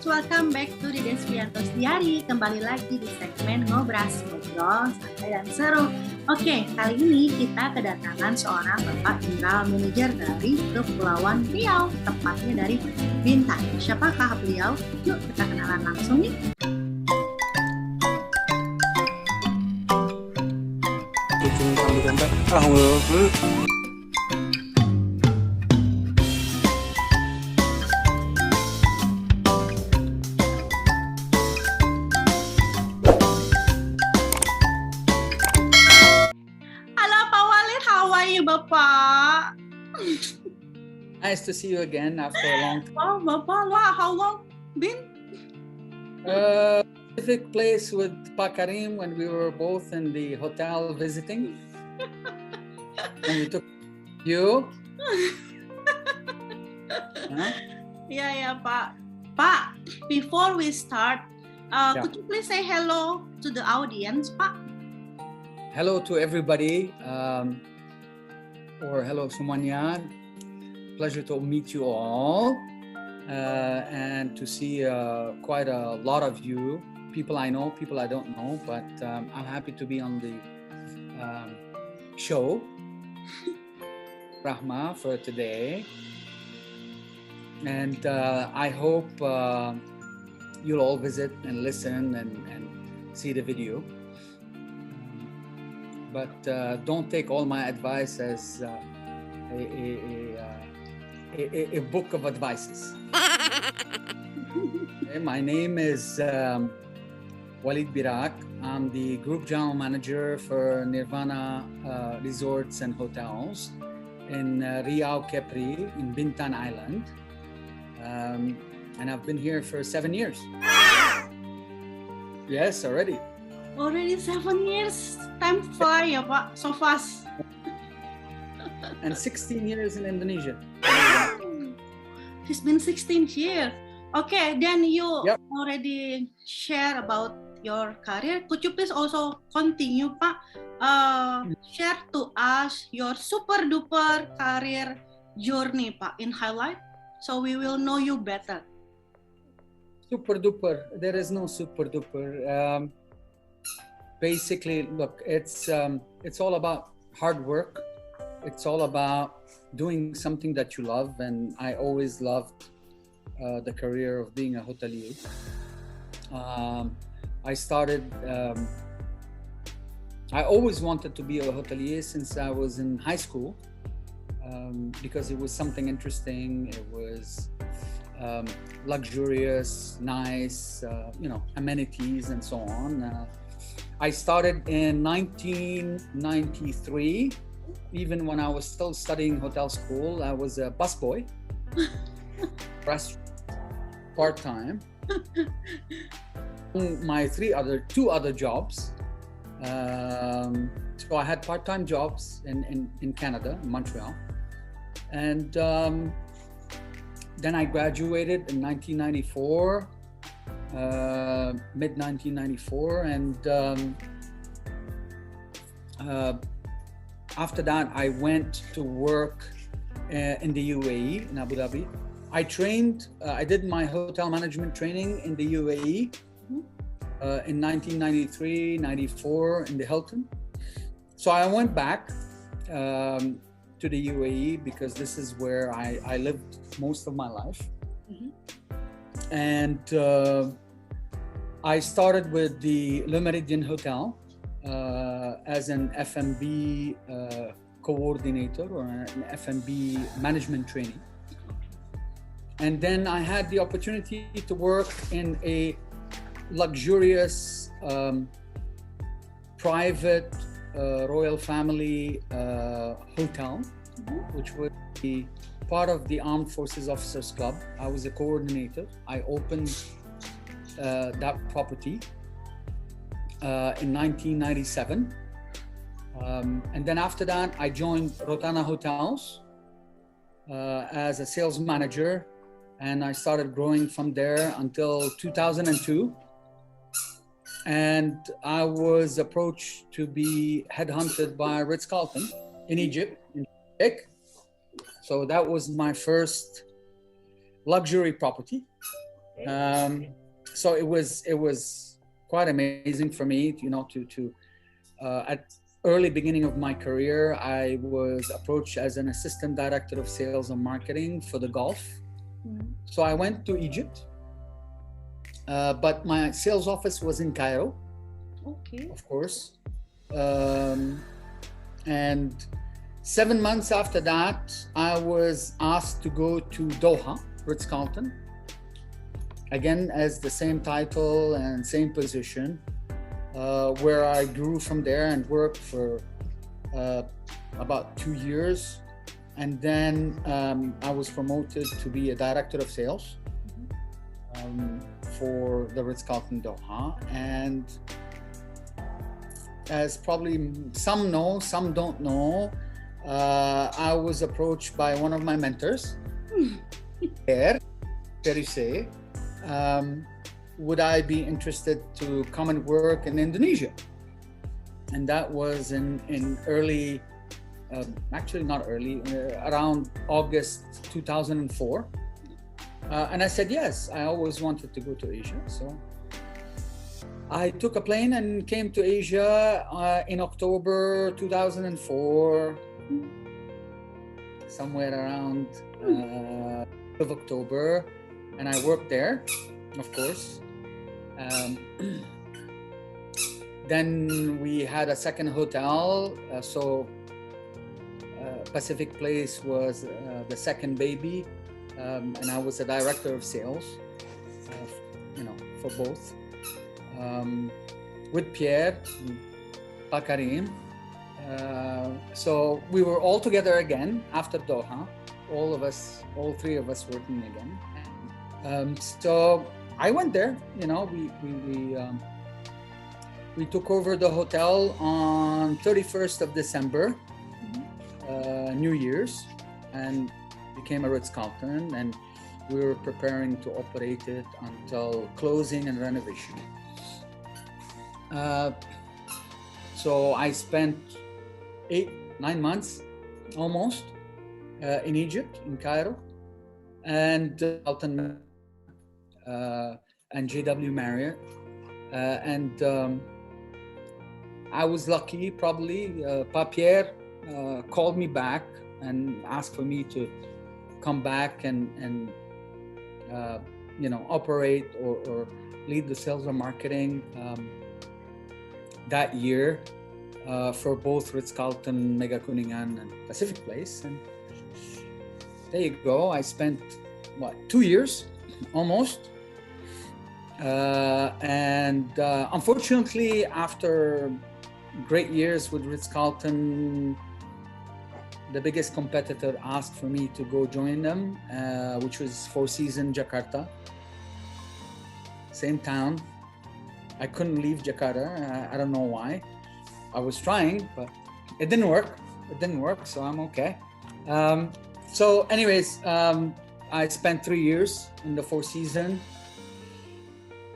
welcome back to the Desviantos Diary. Kembali lagi di segmen Ngobras, Ngobrol, Santai dan Seru. Oke, kali ini kita kedatangan seorang Bapak General Manager dari Kepulauan Riau, tepatnya dari Bintan. Siapakah beliau? Yuk kita kenalan langsung nih. Bapak. Nice to see you again after a long time. Oh, Bapak, wow, how long been? Specific place with Pak Karim when we were both in the hotel visiting. And we took you. Huh? Yeah, Pak. Pak, before we start, could you please say hello to the audience, Pak? Hello to everybody. Or hello semuanya. Pleasure to meet you all and to see quite a lot of you. People I know, people I don't know, but I'm happy to be on the show, Rahma, for today. And I hope you'll all visit and listen and see the video. But don't take all my advice as a book of advices. Okay, my name is Walid Birak. I'm the Group General Manager for Nirwana Resorts and Hotels in Riau, Kepri, in Bintan Island. And I've been here for 7 years. Yes, already. Already 7 years. Time fly ya Pak, so fast. And 16 years in Indonesia. It's been 16 years. Okay, then you already share about your career. Could you please also continue, Pak? Share to us your super duper career journey, Pak, in highlight, so we will know you better. Super duper. There is no super duper. Basically, look, it's all about hard work. It's all about doing something that you love, and I always loved the career of being a hotelier. I started. I always wanted to be a hotelier since I was in high school because it was something interesting. It was luxurious, nice, amenities and so on. I started in 1993. Even when I was still studying hotel school, I was a busboy, part-time. My two other jobs. So I had part-time jobs in Canada, in Montreal. And then I graduated in 1994. Mid-1994, and after that I went to work in the UAE, in Abu Dhabi. I did my hotel management training in the UAE in 1993-94 in the Hilton. So I went back to the UAE because this is where I lived most of my life. And I started with the Le Méridien Hotel as an F&B coordinator or an F&B management trainee. And then I had the opportunity to work in a luxurious private royal family hotel, which would be part of the Armed Forces Officers Club. I was a coordinator. I opened that property in 1997. And then after that, I joined Rotana Hotels as a sales manager. And I started growing from there until 2002. And I was approached to be headhunted by Ritz-Carlton in Egypt, in Birak. So that was my first luxury property. So it was quite amazing for me, you know, to at early beginning of my career, I was approached as an assistant director of sales and marketing for the Gulf. So I went to Egypt, but my sales office was in Cairo, of course. And 7 months after that, I was asked to go to Doha, Ritz-Carlton, again as the same title and same position, where I grew from there and worked for about 2 years. And then I was promoted to be a director of sales for the Ritz-Carlton Doha. And as probably some know, some don't know, I was approached by one of my mentors, Perise, would I be interested to come and work in Indonesia? And that was in early, actually not early, around August 2004. And I said yes, I always wanted to go to Asia. So I took a plane and came to Asia in October 2004, somewhere around of October, and I worked there, of course. Then we had a second hotel, so Pacific Place was the second baby, and I was the director of sales, you know, for both. With Pierre, Karim. So we were all together again after Doha, all three of us working again. So I went there, you know, we took over the hotel on 31st of December, New Year's, and became a Ritz-Carlton, and we were preparing to operate it until closing and renovation. So I spent 8-9 months almost in Egypt, in Cairo, and Alton and JW Marriott, and I was lucky. Probably Pierre called me back and asked for me to come back and you know, operate or lead the sales and marketing that year for both Ritz-Carlton, Mega Kuningan, and Pacific Place. And there you go. I spent 2 years almost, and unfortunately, after great years with Ritz-Carlton, the biggest competitor asked for me to go join them, which was Four Seasons Jakarta, same town. I couldn't leave Jakarta. I don't know why. I was trying, but it didn't work. So I'm okay. So anyways, I spent 3 years in the Four Seasons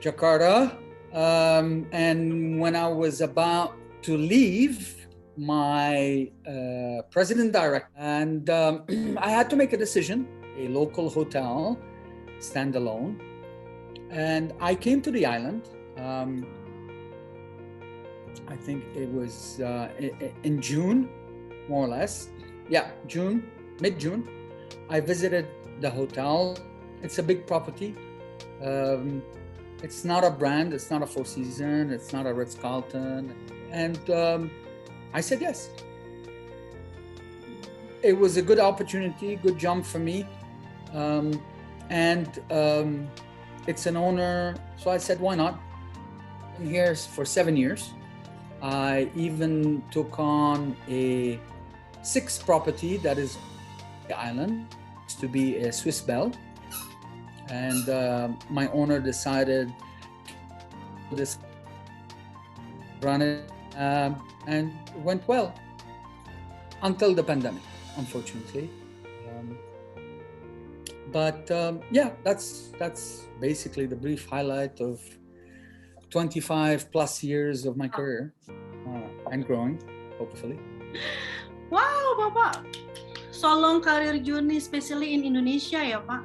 Jakarta. And when I was about to leave, my president director, and I had to make a decision, a local hotel, standalone. And I came to the island. I think it was in June, more or less. Yeah, June, mid-June. I visited the hotel. It's a big property. It's not a brand. It's not a Four Seasons. It's not a Ritz-Carlton. And I said yes. It was a good opportunity, good jump for me. And it's an owner. So I said, why not? I'm here for 7 years. I even took on a 6th property that is the island to be a Swiss Belle. And my owner decided to run it, and it went well until the pandemic, unfortunately. But yeah, that's basically the brief highlight of 25 plus years of my career, and growing, hopefully. Wow, Bapak, so long career journey, especially in Indonesia, ya Pak.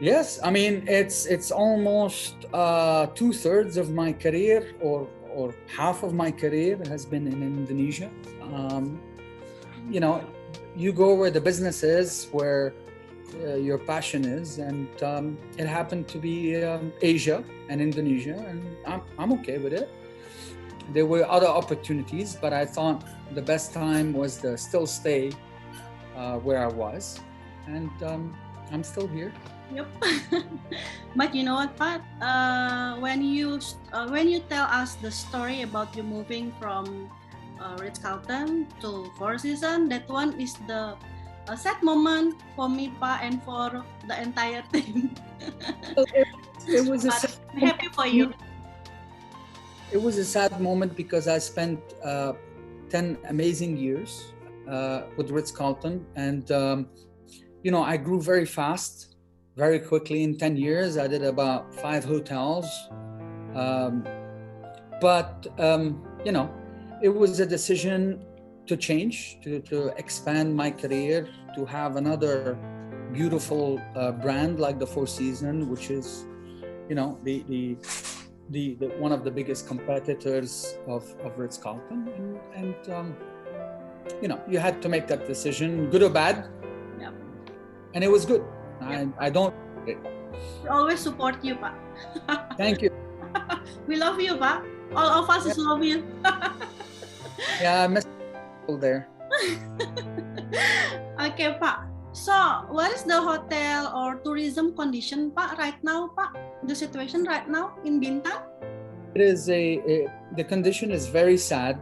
Yes, I mean it's almost 2/3 of my career, or half of my career has been in Indonesia. You know, you go where the business is, where your passion is, and it happened to be Asia and Indonesia, and I'm okay with it. There were other opportunities, but I thought the best time was to still stay where I was, and I'm still here. Yep. But you know what, Pat? When you tell us the story about you moving from Ritz-Carlton to Four Seasons, that one is the a sad moment for me, Pak, and for the entire team. It was happy for you. It was a sad moment because I spent 10 amazing years with Ritz-Carlton, and you know, I grew very fast. Very quickly. In 10 years, I did about 5 hotels. But you know, it was a decision to change, to expand my career, to have another beautiful brand like the Four Seasons, which is, you know, the one of the biggest competitors of Ritz-Carlton. And you know, you had to make that decision, good or bad. Yeah. And it was good. I don't. We always support you, Pak. Thank you. We love you, Pak. All of us love you. Yeah, I miss people there. Okay, Pak. So, what is the hotel or tourism condition, Pak, right now, Pak? The situation right now in Bintan? It is the condition is very sad.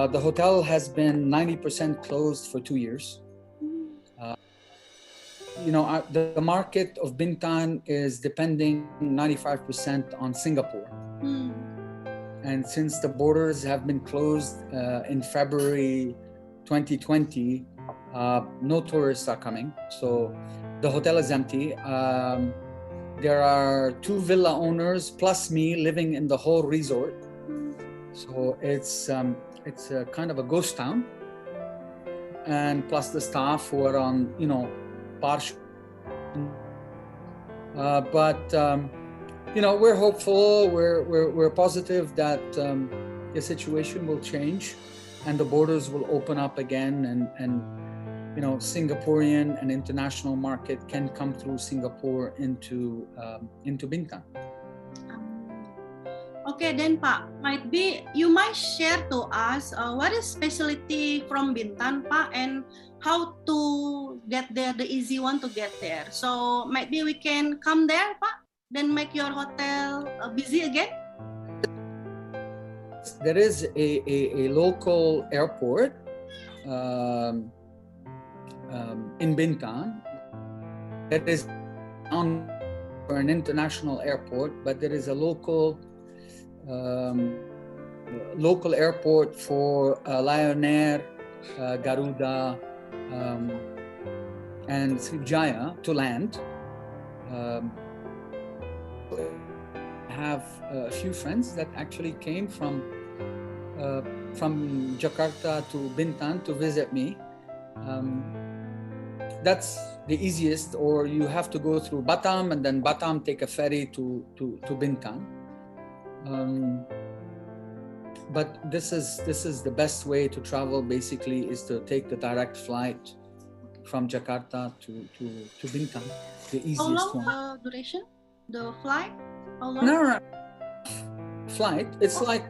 The hotel has been 90% closed for 2 years. You know, the market of Bintan is depending 95% on Singapore. And since the borders have been closed in February 2020, no tourists are coming. So the hotel is empty. There are 2 villa owners plus me living in the whole resort. So it's a kind of a ghost town. And plus the staff who are on, you know, partial. But you know, we're hopeful. We're positive that the situation will change, and the borders will open up again, and you know, Singaporean and international market can come through Singapore into Bintan. Okay, then Pak, you might share to us what is specialty from Bintan, Pak, and how to get there, the easy one to get there. So maybe we can come there, Pak, then make your hotel busy again. There is a local airport in Bintan. That is on for an international airport, but there is a local airport for Lion Air, Garuda, and Sriwijaya to land. I have a few friends that actually came from Jakarta to Bintan to visit me. That's the easiest, or you have to go through Batam and then Batam take a ferry to Bintan. But this is the best way to travel. Basically, is to take the direct flight from Jakarta to Bintan, the easiest one. How long duration? The flight? How long? No. Flight. It's like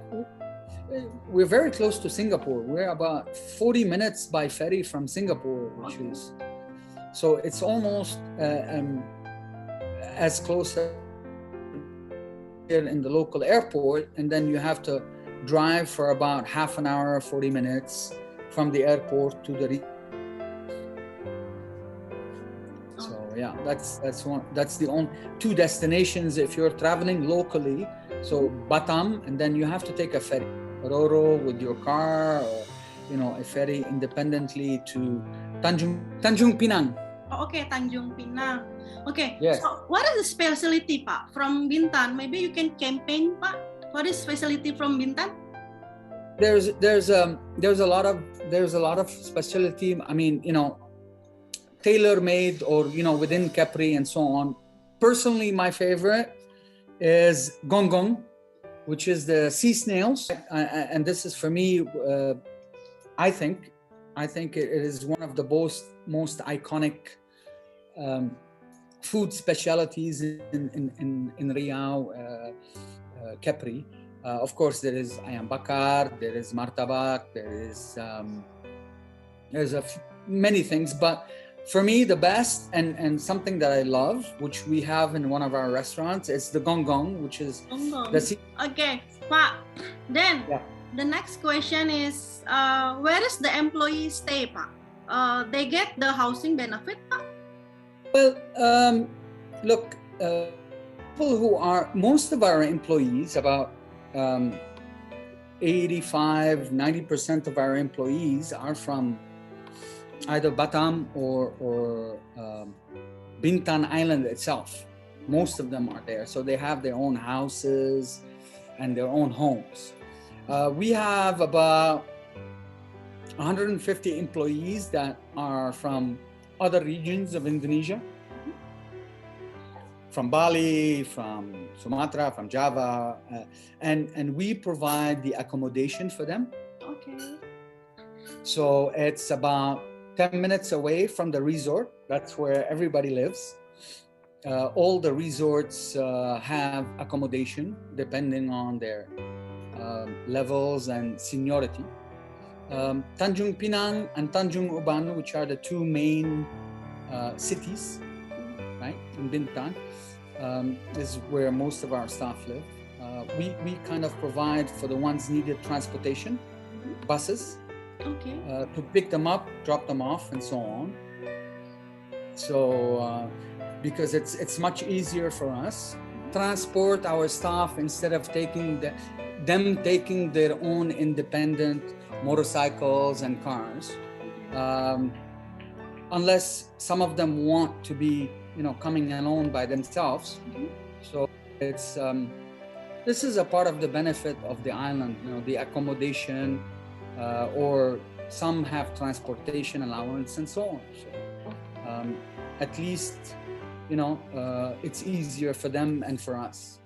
we're very close to Singapore. We're about 40 minutes by ferry from Singapore, which is so it's almost as close as here in the local airport, and then you have to drive for about half an hour, 40 minutes from the airport to the. So yeah, that's the only 2 destinations if you're traveling locally. So Batam, and then you have to take a ferry, Roro with your car, or you know, a ferry independently to Tanjung Pinang. Oh, okay, Tanjung Pinang. Okay. Yes. So what is the specialty, Pak, from Bintan? Maybe you can campaign, Pak. What is specialty from Bintan? There's a lot of specialty. I mean, you know, tailor-made, or you know, within Capri and so on. personally, my favorite is gong gong, which is the sea snails. And this is for me, I think it is one of the most iconic food specialties in Riau, Capri. Of course, there is ayam bakar, there is martabak, there's many things, but for me, the best and something that I love, which we have in one of our restaurants, is the gong gong, which is the Okay, Pak. Then the next question is, where is the employee stay, Pak? They get the housing benefit, Pak? Well, look, most of our employees, about 85-90% of our employees are from either Batam or Bintan Island itself. Most of them are there, so they have their own houses and their own homes. We have about 150 employees that are from other regions of Indonesia, from Bali, from Sumatra, from Java, and we provide the accommodation for them. Okay. So it's about 10 minutes away from the resort. That's where everybody lives. All the resorts have accommodation depending on their levels and seniority. Tanjung Pinang and Tanjung Uban, which are the two main cities, right, in Bintan, is where most of our staff live. We kind of provide for the ones needed transportation, buses, to pick them up, drop them off, and so on. So because it's much easier for us transport our staff instead of taking their own independent motorcycles and cars, unless some of them want to be coming alone by themselves. So it's this is a part of the benefit of the island, the accommodation, or some have transportation allowance and so on. So at least it's easier for them and for us.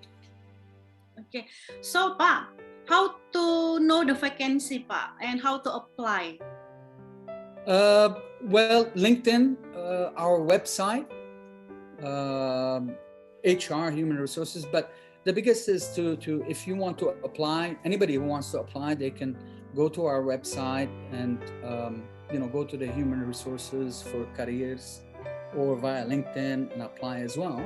Okay, so Pak, how to know the vacancy, Pak, and how to apply? Well, LinkedIn, our website, HR, human resources, but the biggest is to if you want to apply, anybody who wants to apply, they can go to our website and go to the human resources for careers, or via LinkedIn and apply as well,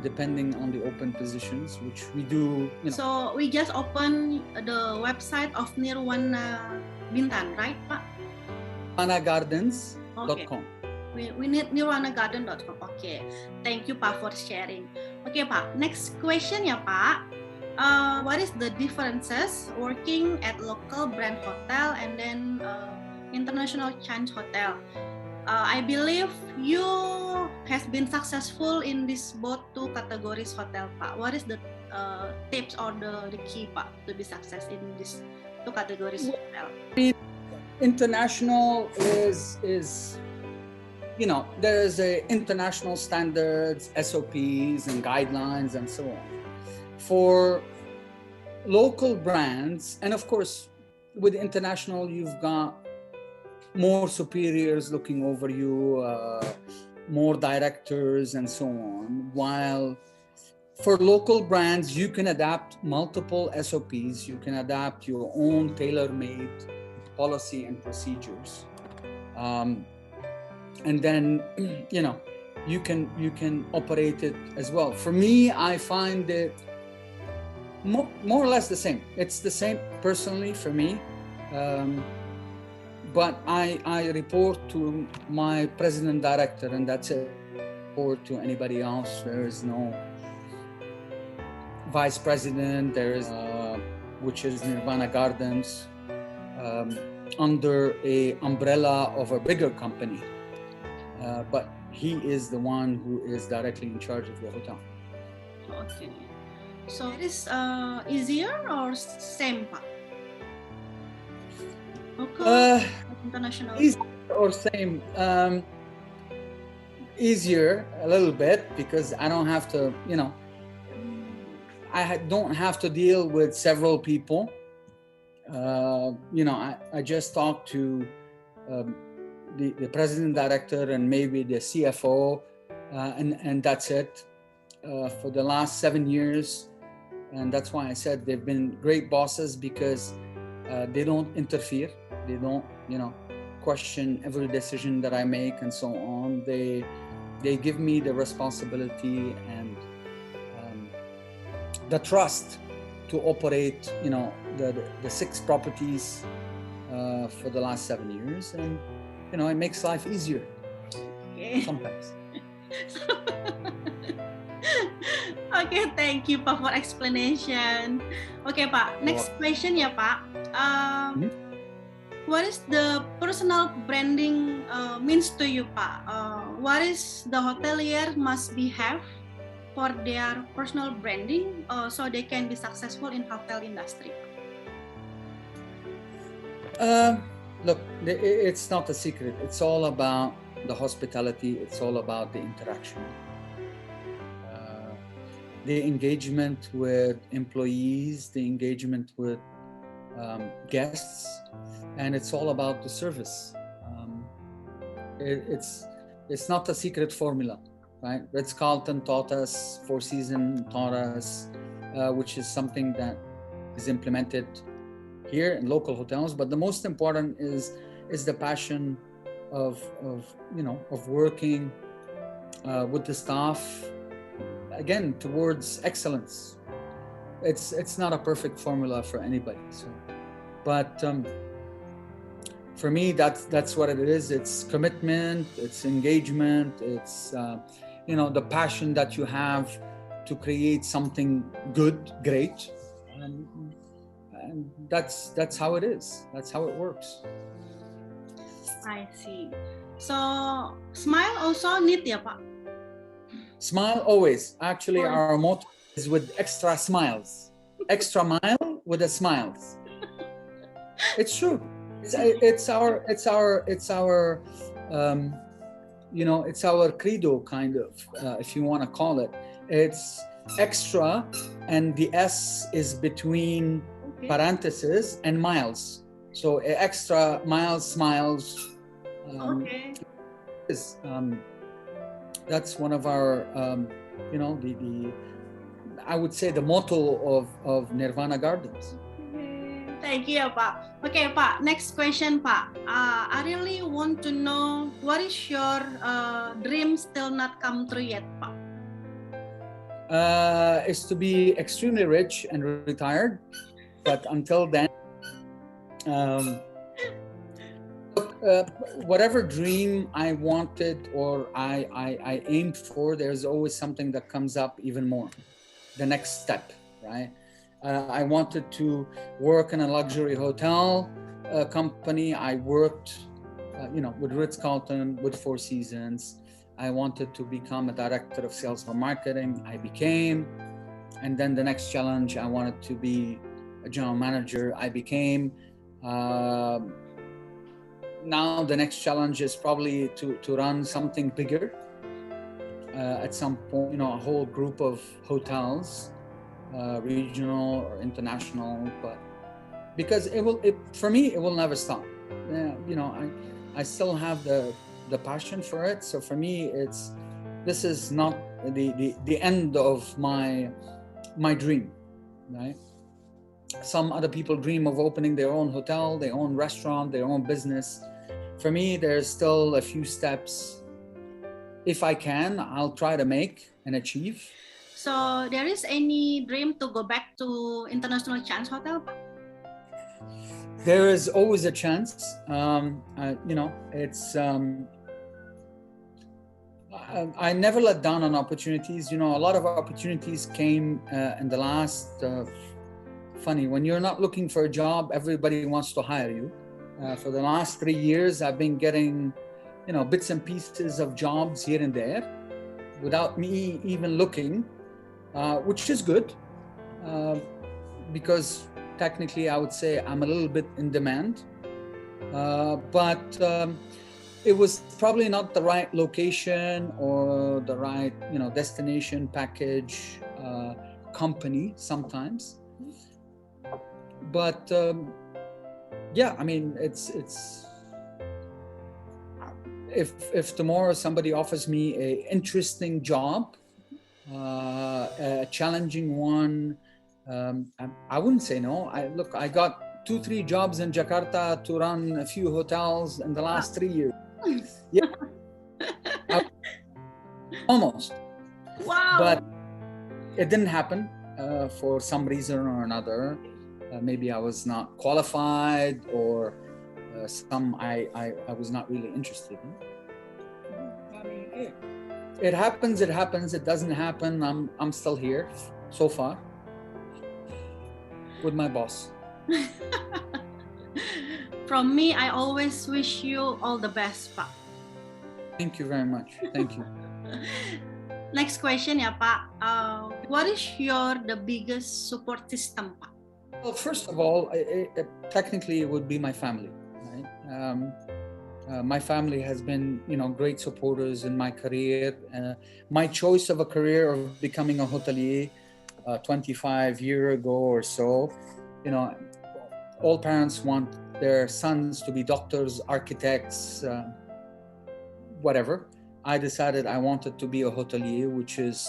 depending on the open positions, which we do. So we just open the website of Nirwana Bintan, right, Pak? NirwanaGardens.com. We need nirwanagarden.com. Okay, thank you, Pak, for sharing. Okay, Pak, next question ya, Pak. What is the differences working at local brand hotel and then international chain hotel? I believe you has been successful in this both two categories hotel, Pak. What is the tips or the key, Pak, to be success in these two categories hotel? International is there is a international standards, SOPs and guidelines and so on. For local brands, and of course with international, you've got more superiors looking over you, more directors and so on. While for local brands, you can adapt multiple SOPs, you can adapt your own tailor-made policy and procedures. And then, you can operate it as well. For me, I find it more or less the same. It's the same personally for me. But I report to my president director, and that's it. Or to anybody else. There is no vice president. There is, which is Nirwana Gardens, under a umbrella of a bigger company. But he is the one who is directly in charge of the hotel. Okay. So it is easier or same, Pak? Local, international? Easier or same. easier a little bit because I don't have to, don't have to deal with several people. I just talked to the president director and maybe the CFO, and that's it for the last 7 years. And that's why I said they've been great bosses because they don't interfere. They don't, question every decision that I make and so on. They give me the responsibility and the trust to operate, the 6 properties for the last 7 years, and it makes life easier sometimes. Okay, thank you Pak for explanation. Okay Pak, next question ya Pak. What is the personal branding means to you Pak? What is the hotelier must be have for their personal branding so they can be successful in hotel industry? Look, it's not a secret. It's all about the hospitality. It's all about the interaction, the engagement with employees, the engagement with guests, and it's all about the service. It's not a secret formula, right? Ritz-Carlton taught us, Four Seasons taught us, which is something that is implemented here in local hotels. But the most important is the passion of working with the staff, again, towards excellence. It's not a perfect formula for anybody. But for me, that's what it is. It's commitment, it's engagement, it's the passion that you have to create something good, great, and that's how it is. That's how it works. I see. So smile also need ya Pak? Smile always. Actually, our motto is with extra smiles. Extra mile with the smiles. It's true. It's our credo, kind of, if you want to call it. It's extra, and the S is between parentheses and miles. So extra miles, smiles. That's one of our, I would say the motto of Nirwana Gardens. Thank you, Pak. Okay, Pak. Next question, Pak. I really want to know what is your dream still not come true yet, Pak? Is to be extremely rich and retired, but until then, whatever dream I wanted or I aimed for, there's always something that comes up even more. The next step, right? I wanted to work in a luxury hotel company. I worked, with Ritz-Carlton, with Four Seasons. I wanted to become a director of sales or marketing. I became. And then the next challenge, I wanted to be a general manager. I became. Now the next challenge is probably to run something bigger. At some point, a whole group of hotels. Regional or international, but because for me it will never stop. I still have the passion for it. So for me, this is not the end of my dream, right? Some other people dream of opening their own hotel, their own restaurant, their own business. For me, there's still a few steps. If I can, I'll try to make and achieve. So there is any dream to go back to International Chance Hotel? There is always a chance. It's I never let down on opportunities. A lot of opportunities came in the last. Funny, when you're not looking for a job, everybody wants to hire you. For the last 3 years, I've been getting, bits and pieces of jobs here and there, without me even looking. Which is good, because technically I would say I'm a little bit in demand. But it was probably not the right location or the right, destination, package, company sometimes. But yeah, I mean, it's if tomorrow somebody offers me a interesting job, a challenging one, I wouldn't say no. I got 2-3 jobs in Jakarta to run a few hotels in the last 3 years. Yeah, almost. Wow. But it didn't happen for some reason or another. Maybe I was not qualified, or some I was not really interested in. I mean, it happens. It happens. It doesn't happen. I'm still here so far with my boss. From me, I always wish you all the best, Pak. Thank you very much. Thank you. Next question ya, Pak. What is the biggest support system, Pak? Well, first of all, technically it would be my family. Right? My family has been, great supporters in my career. My choice of a career of becoming a hotelier 25 years ago or so, all parents want their sons to be doctors, architects, whatever. I decided I wanted to be a hotelier, which is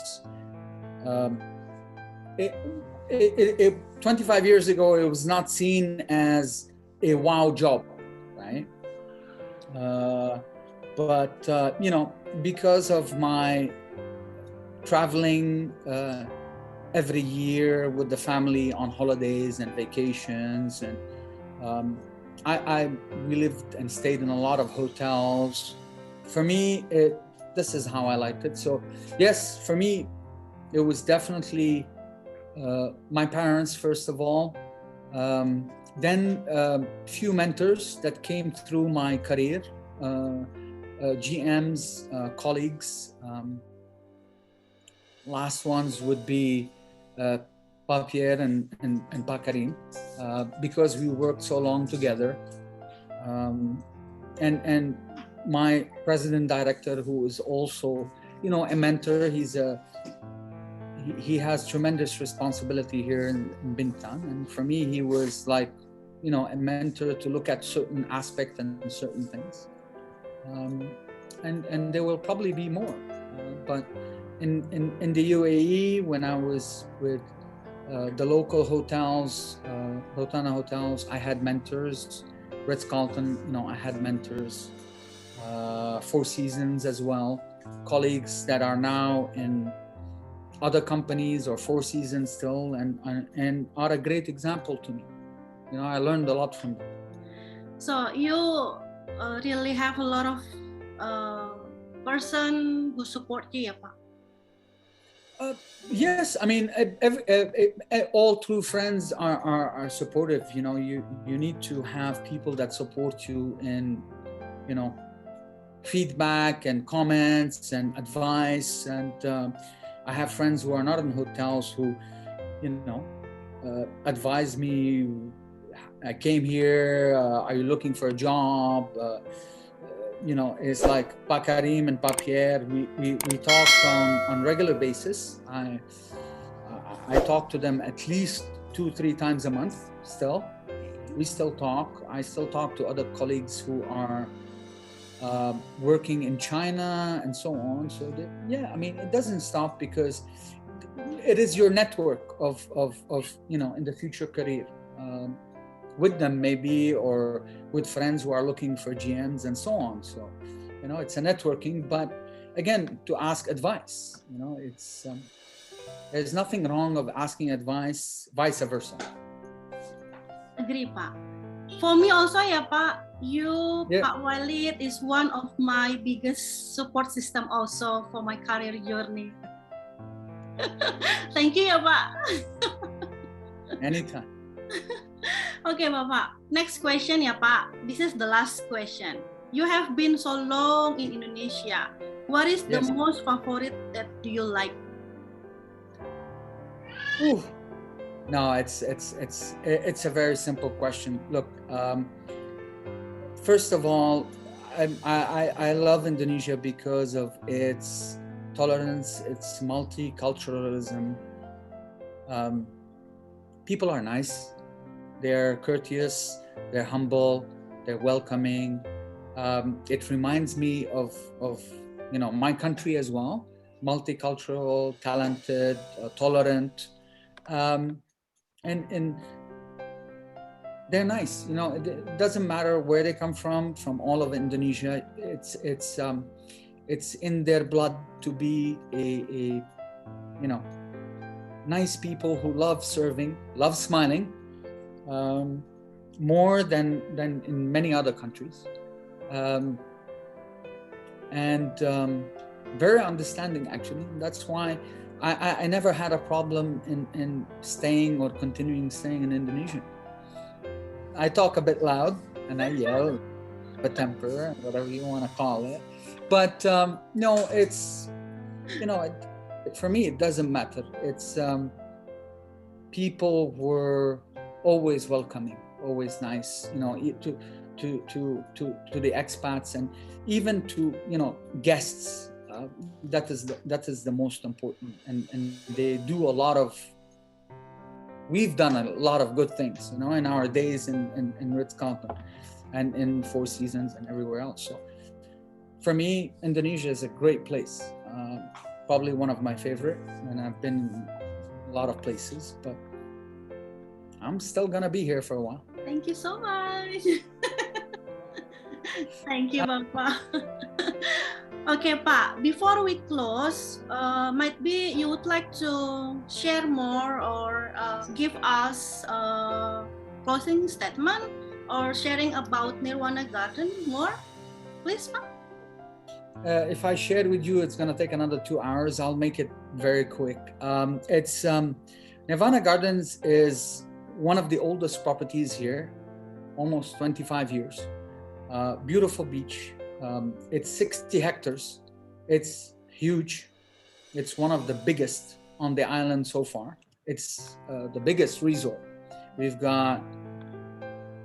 25 years ago, it was not seen as a wow job, right? But because of my traveling every year with the family on holidays and vacations, and we lived and stayed in a lot of hotels. For me, this is how I liked it. So yes, for me, it was definitely my parents, first of all, then few mentors that came through my career, GMs, colleagues. Last ones would be Pak Pierre and Pak Karim, because we worked so long together. And my president director, who is also, a mentor. He has tremendous responsibility here in Bintan, and for me, he was like, a mentor to look at certain aspects and certain things. And there will probably be more. But in the UAE, when I was with the local hotels, Rotana hotels, I had mentors. Ritz-Carlton, I had mentors. Four Seasons as well, colleagues that are now in other companies or Four Seasons still, and are a great example to me. I learned a lot from them. So you really have a lot of person who support you, ya, Pak? Yes, I mean, all true friends are supportive. You need to have people that support you in, feedback and comments and advice. And I have friends who are not in hotels who, advise me. I came here. Are you looking for a job? It's like Pak Karim and Pak Pierre. We talk on regular basis. I talk to them at least 2-3 times a month. Still, we still talk. I still talk to other colleagues who are working in China and so on. So it doesn't stop, because it is your network of in the future career. With them maybe, or with friends who are looking for GMs and so on. So, it's a networking, but again, to ask advice, it's there's nothing wrong of asking advice, vice versa. Agree, Pak. For me also, ya, Pak, Pak Walid is one of my biggest support system also for my career journey. Thank you, ya, Pak. Anytime. Okay, Bapak. Next question ya, Pak. This is the last question. You have been so long in Indonesia. What is the most favorite that do you like? Ooh. No, it's a very simple question. Look, first of all, I love Indonesia because of its tolerance, its multiculturalism. People are nice, they're courteous, they're humble, they're welcoming. It reminds me of my country as well, multicultural, talented, tolerant, and they're nice. It doesn't matter where they come from all of Indonesia. It's in their blood to be a nice people who love serving, love smiling, more than in many other countries, and very understanding actually. That's why I never had a problem in staying or continuing staying in Indonesia. I talk a bit loud and I yell, a temper, whatever you want to call it. But no, it's, for me, it doesn't matter. It's people were always welcoming, always nice, to the expats and even to, guests. That is the most important. And they do a lot of, we've done a lot of good things, in our days in Ritz-Carlton and in Four Seasons and everywhere else. So for me, Indonesia is a great place. Probably one of my favorite, and I've been in a lot of places, but I'm still gonna be here for a while. Thank you so much. Thank you, Bapak. Okay, Pak, before we close, might be you would like to share more or give us a closing statement or sharing about Nirwana Garden more, please, Pak? If I share with you, it's going to take another 2 hours. I'll make it very quick. Nirwana Gardens is one of the oldest properties here, almost 25 years. Beautiful beach. It's 60 hectares. It's huge. It's one of the biggest on the island so far. It's the biggest resort. We've got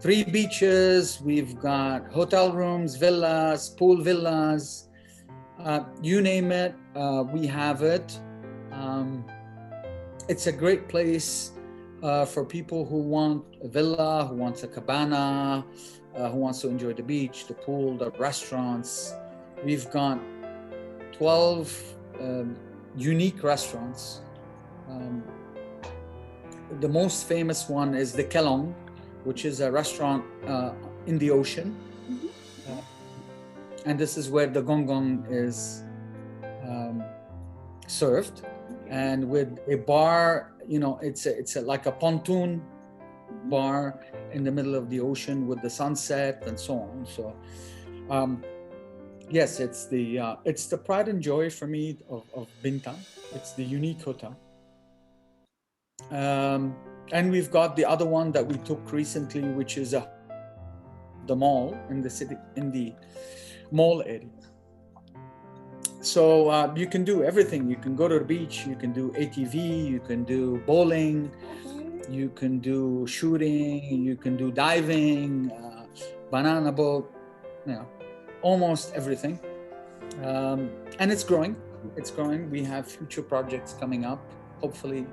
3 beaches. We've got hotel rooms, villas, pool villas. You name it, we have it. It's a great place for people who want a villa, who wants a cabana, who wants to enjoy the beach, the pool, the restaurants. We've got 12 unique restaurants. The most famous one is the Kelong, which is a restaurant in the ocean. And this is where the gong is served, and with a bar, it's like a pontoon bar in the middle of the ocean with the sunset and so on. So, yes, it's the pride and joy for me of Bintan. It's the unique hotel. And we've got the other one that we took recently, which is the mall in the city, in the mall area. So you can do everything. You can go to the beach, you can do ATV, you can do bowling, you can do shooting, you can do diving, banana boat, almost everything. And it's growing. We have future projects coming up, hopefully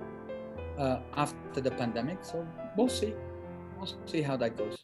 after the pandemic. So we'll see how that goes.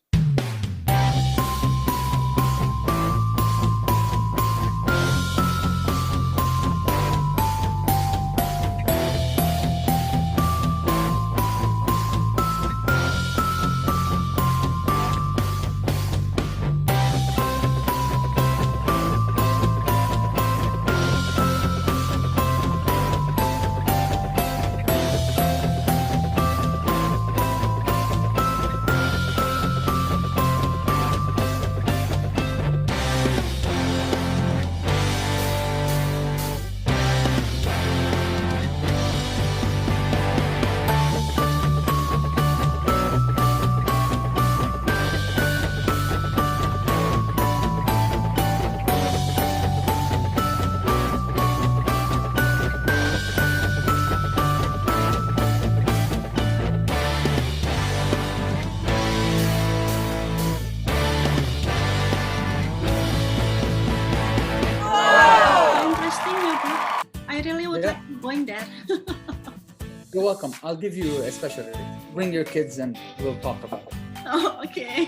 You're welcome. I'll give you a special rate. Bring your kids and we'll talk about it. Oh, okay.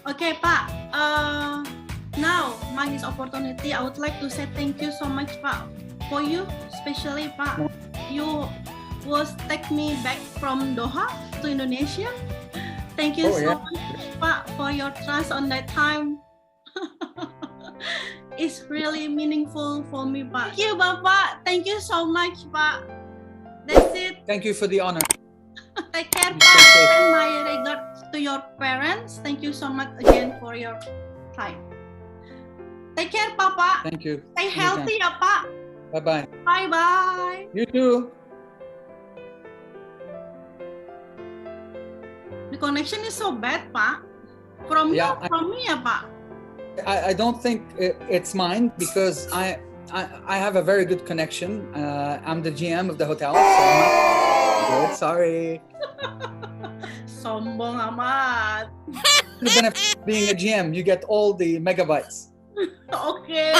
Okay, Pak. Now, my this opportunity, I would like to say thank you so much, Pak, for you, especially, Pak. You was take me back from Doha to Indonesia. Thank you so much, Pak, for your trust on that time. It's really meaningful for me, Pak. Thank you, Bapak. Thank you so much, Pak. That's it. Thank you for the honor. Take care, Pak. And my regards to your parents. Thank you so much again for your time. Take care, Papa. Thank you. Stay healthy, ya, Pak. Bye-bye. Bye-bye. You too. The connection is so bad, Pak. From you, from me, ya, Pak. I don't think it's mine because I have a very good connection. I'm the GM of the hotel. So I'm good. Sorry. Sombong amat. The benefit of being a GM, you get all the megabytes. Okay.